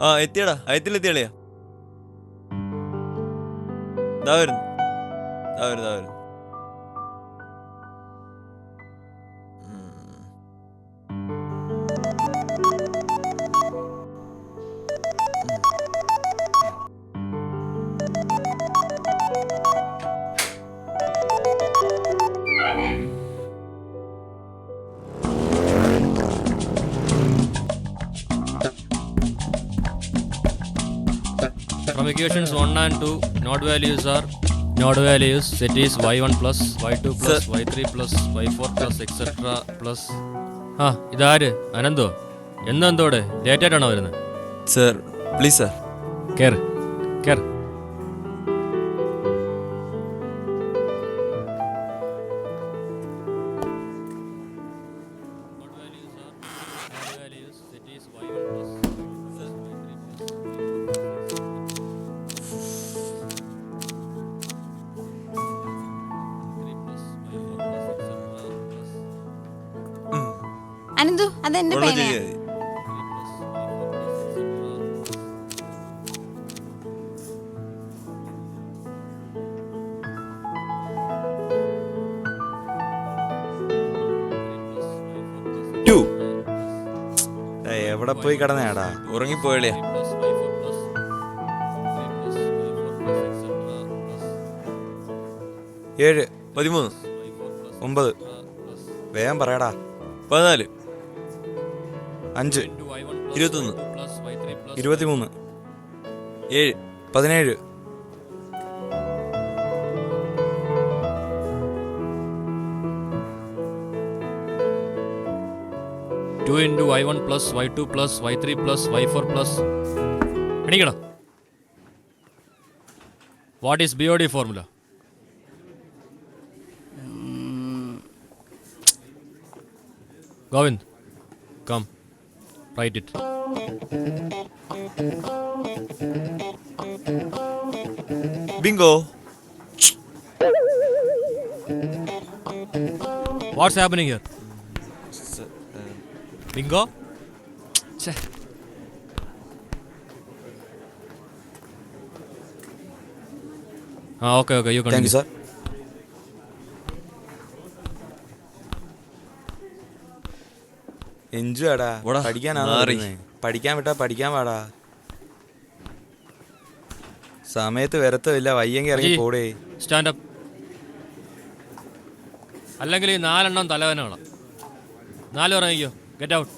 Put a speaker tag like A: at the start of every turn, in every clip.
A: ആ എത്തിയടാ, അയത്തിലെത്തിയളിയാ. ദാ വരുന്നു.
B: From equations 1 and 2, node values set is y1 plus y2 plus y3 plus y4 plus etc plus. ഇതാര് അനന്തോ? എന്തോടെ late ആയിട്ടാണോ വരുന്നത്?
A: Sir please sir.
B: കേറ്.
C: അനന്തു അതെന്റെ പേനയാ.
D: എവിടെ പോയി കിടന്നേടാ?
A: ഉറങ്ങിപ്പോയളിയാ.
D: 7
A: 13
D: 9 വേഗം പറയടാ.
A: 14
D: 5
A: 21
D: 23
A: 7
D: 17
B: 2 into y1 plus y2 plus y3 plus y4 plus. എണീക്കടാ. What is BOD formula? Govind, come, write it.
A: Bingo.
B: What's happening here? Bingo? Okay, you continue.
D: Thank you sir. എൻജോടാ. പഠിക്കാൻ വിട്ടാ പഠിക്കാൻ പാടാ. സമയത്ത് വരത്തില്ല. വയ്യെങ്കിൽ ഇറങ്ങി പോടേ.
B: സ്റ്റാൻഡപ്പ്. അല്ലെങ്കിൽ ഈ 4 എണ്ണം തലവേനകളാ. 4 ഇറങ്ങിക്കോ. Get out.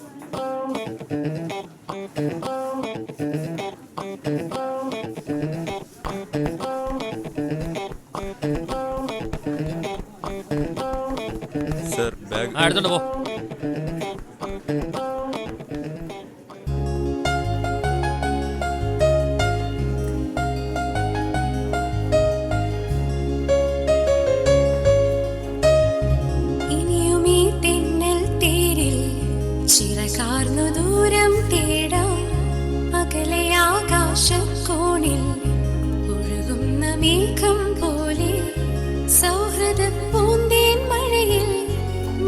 A: സർ ബാഗ്
B: എടുത്തോണ്ട് പോ.
E: ദൂരം തേടാം അകലെ ആകാശക്കോണിൽ ഒഴുകുന്ന മേഘം പോലെ സൗഹൃദ പൂന്തേൻ മഴയിൽ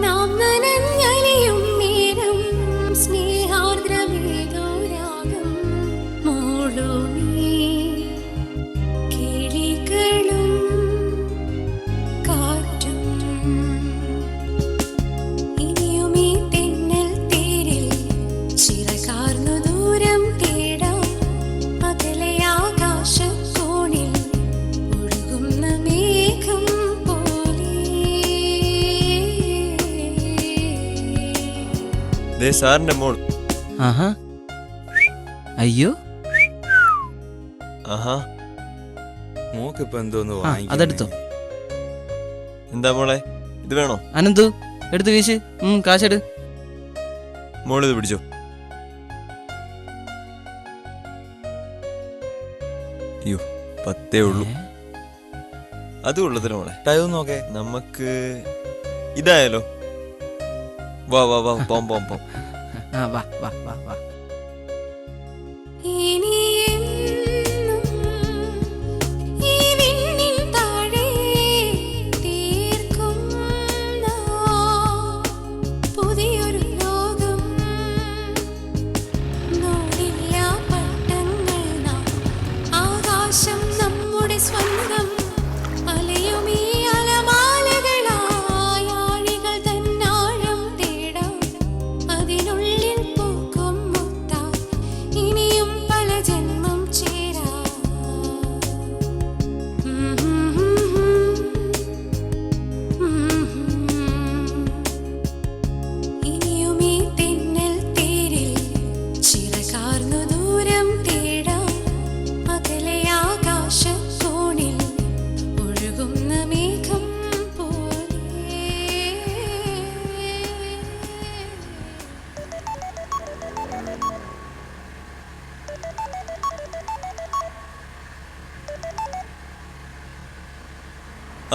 E: നാം നനഞ്ഞലിയും നേരം സ്നേഹാർദ്രമേതോ രാഗം മോളുമീ കിളികളും കാറ്റും.
A: സാറിന്റെ മോൾ.
F: അയ്യോ
D: മോക്കിപ്പോ എന്തോന്ന്
F: അതെടുത്തോ.
A: എന്താ മോളെ, ഇത് വേണോ?
F: അനന്തു എടുത്ത് വീശ്. കാശെടു.
A: മോളിത് പിടിച്ചോ. അയ്യോ 10 ഉള്ളൂ. അതും ഉള്ളതിന് മോളെ.
D: ടൈം നോക്കേ.
A: നമുക്ക് ഇതായാലോ? വാ പോം.
F: വാ.
E: പുതിയൊരു ലോകം നോടില്ല പട്ട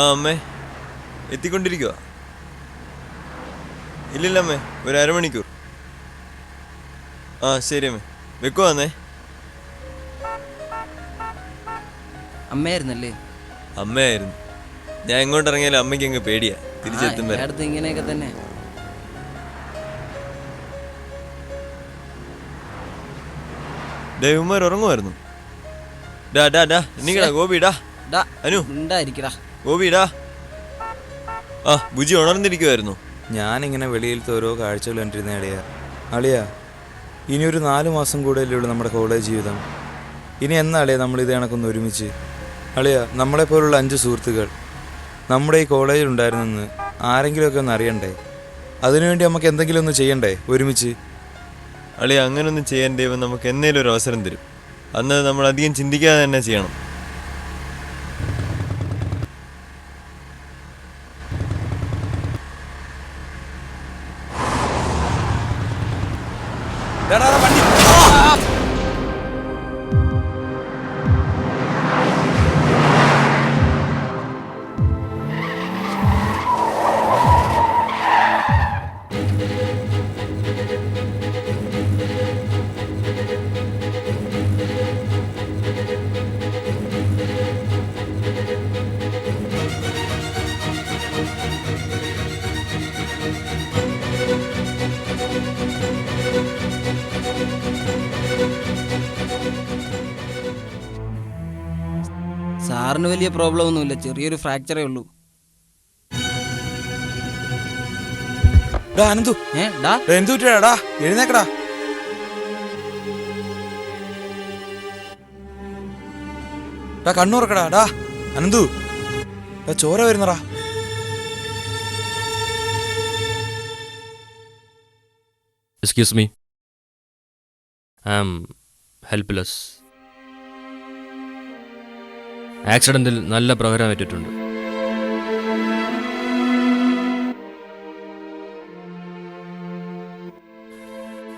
A: ആ അമ്മേ, എത്തിക്കൊണ്ടിരിക്കുക. ഇല്ലില്ല അമ്മേ, ഒരു അരമണിക്കൂർ. ആ ശരി അമ്മേ, വെക്കുവാന്നേ.
F: അമ്മയായിരുന്നല്ലേ?
A: അമ്മയായിരുന്നു. ഞാൻ എങ്ങോട്ട് ഇറങ്ങിയാലും അമ്മയ്ക്ക് അങ്ങ് പേടിയാ തിരിച്ചെത്തുമ്പോ.
F: അടുത്ത് ഇങ്ങനെയൊക്കെ തന്നെ.
A: ദൈവന്മാർ ഉറങ്ങുമായിരുന്നു. ഡാ ഡാ ഡാ എണീക്കടാ ഗോപിടാ. അനു
F: ഉണ്ടായിരിക്കടാ
A: ഗോപിടാ. ആ ബുജി ഉണർന്നിരിക്കുമായിരുന്നു.
D: ഞാനിങ്ങനെ വെളിയിലത്തെ ഓരോ കാഴ്ചകൾ കണ്ടിരുന്ന അളിയാ. അളിയാ, ഇനിയൊരു 4 മാസം കൂടെയല്ലേ ഉള്ളൂ നമ്മുടെ കോളേജ് ജീവിതം. ഇനി എന്നാ അളിയാ നമ്മളിത് കണക്കൊന്ന് ഒരുമിച്ച്? അളിയാ, നമ്മളെപ്പോലുള്ള 5 സുഹൃത്തുക്കൾ നമ്മുടെ ഈ കോളേജിൽ ഉണ്ടായിരുന്നെന്ന് ആരെങ്കിലുമൊക്കെ ഒന്ന് അറിയണ്ടേ? അതിനുവേണ്ടി നമുക്ക് എന്തെങ്കിലും ഒന്ന് ചെയ്യണ്ടേ ഒരുമിച്ച്?
A: അളി, അങ്ങനൊന്നും ചെയ്യാൻ ദൈവം നമുക്ക് എന്നേലും ഒരു അവസരം തരും. അന്ന് നമ്മൾ അധികം ചിന്തിക്കാതെ തന്നെ ചെയ്യണം.
F: സാറിന് വലിയ പ്രോബ്ലം ഒന്നുമില്ല, ചെറിയൊരു ഫ്രാക്ചറേ ഉള്ളൂ.
D: അനന്തു,
F: ഡാ
D: എന്തു പറ്റിയാടാ? എഴുന്നേക്കടാ. ഡാ കണ്ണുറക്കടാ. ഡാ അനന്തു, ചോര വരുന്നടാ.
B: Excuse me, I am helpless. ആക്സിഡന്റിൽ നല്ല പ്രഹരം ഏറ്റിട്ടുണ്ട്.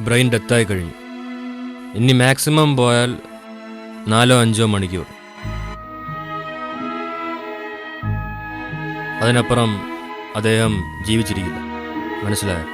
B: ബ്രെയിൻ ഡെത്തായി കഴിഞ്ഞു. ഇനി മാക്സിമം പോയാൽ 4-5 മണിക്കൂർ. അതിനപ്പുറം അദ്ദേഹം ജീവിച്ചിരിക്കില്ല. മനസ്സിലായോ?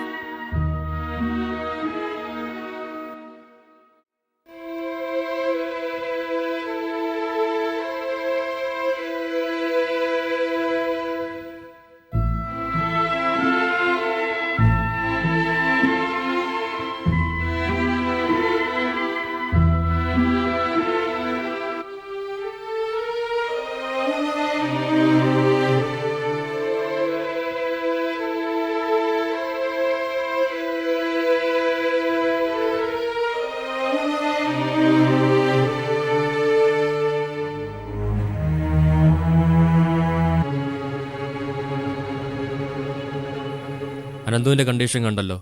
B: അനന്തുവിൻ്റെ കണ്ടീഷൻ കണ്ടല്ലോ.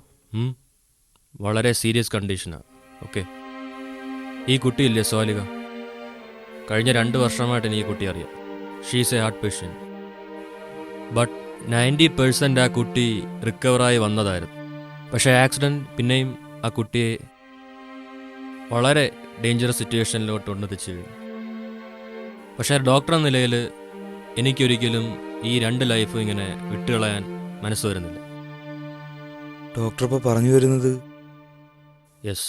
B: വളരെ സീരിയസ് കണ്ടീഷനാണ്. ഓക്കെ, ഈ കുട്ടിയില്ലേ സ്വാലിക, കഴിഞ്ഞ 2 വർഷമായിട്ട് എനിക്ക് ഈ കുട്ടി അറിയാം. She's A heart patient. But 90% ആ കുട്ടി റിക്കവറായി വന്നതായിരുന്നു. പക്ഷേ ആക്സിഡൻറ്റ് പിന്നെയും ആ കുട്ടിയെ വളരെ ഡേഞ്ചറസ് സിറ്റുവേഷനിലോട്ട് ഉന്നതിച്ച് കഴിഞ്ഞു. പക്ഷേ ഡോക്ടർ എന്ന നിലയിൽ എനിക്കൊരിക്കലും ഈ 2 ലൈഫും ഇങ്ങനെ വിട്ടുകളയാൻ മനസ്സ് വരുന്നില്ല.
D: ഡോക്ടർ ഇപ്പോൾ പറഞ്ഞു വരുന്നത്?
B: യെസ്,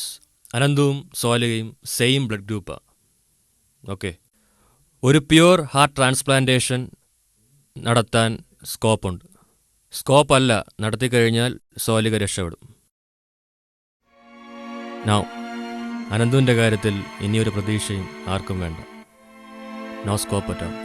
B: അനന്തുവും സ്വാലികയും സെയിം ബ്ലഡ് ഗ്രൂപ്പാണ്. ഓക്കെ, ഒരു പ്യുവർ ഹാർട്ട് ട്രാൻസ്പ്ലാന്റേഷൻ നടത്താൻ സ്കോപ്പുണ്ട്. സ്കോപ്പല്ല, നടത്തിക്കഴിഞ്ഞാൽ സ്വാലിക രക്ഷപ്പെടും. നൗ അനന്തുവിൻ്റെ കാര്യത്തിൽ ഇനിയൊരു പ്രതീക്ഷയും ആർക്കും വേണ്ട. No scope at all.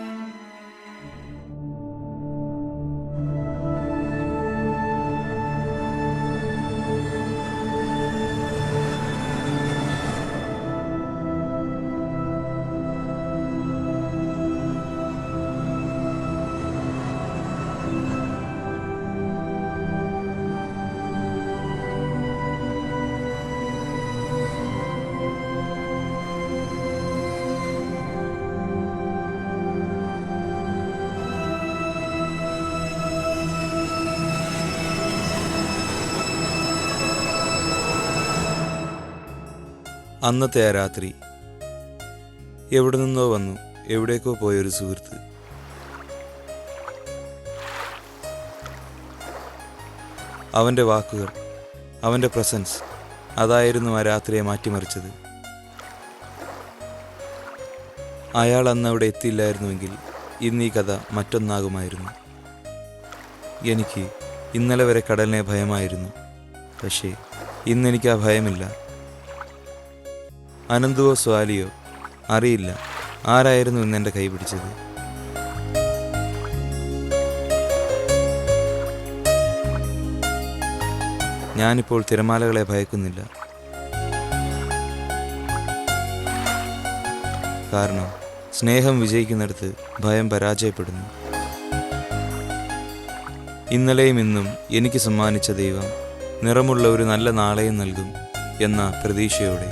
D: അന്നത്തെ ആ രാത്രി എവിടെ നിന്നോ വന്നു എവിടേക്കോ പോയൊരു സുഹൃത്ത് അവൻ്റെ വാക്കുകൾ, അവൻ്റെ പ്രസൻസ്, അതായിരുന്നു ആ രാത്രിയെ മാറ്റിമറിച്ചത്. അയാൾ അന്ന് അവിടെ എത്തിയില്ലായിരുന്നുവെങ്കിൽ ഇന്ന് ഈ കഥ മറ്റൊന്നാകുമായിരുന്നു. എനിക്ക് ഇന്നലെ വരെ കടലിനെ ഭയമായിരുന്നു. പക്ഷേ ഇന്നെനിക്ക് ആ ഭയമില്ല. അനന്തുവോ സ്വാലിയോ അറിയില്ല ആരായിരുന്നു ഇന്നെൻ്റെ കൈ പിടിച്ചത്. ഞാനിപ്പോൾ തിരമാലകളെ ഭയക്കുന്നില്ല. കാരണം സ്നേഹം വിജയിക്കുന്നിടത്ത് ഭയം പരാജയപ്പെടുന്നു. ഇന്നലെയും ഇന്നും എനിക്ക് സമ്മാനിച്ച ദൈവം നിറമുള്ള ഒരു നല്ല നാളെയും നൽകും എന്ന പ്രതീക്ഷയോടെ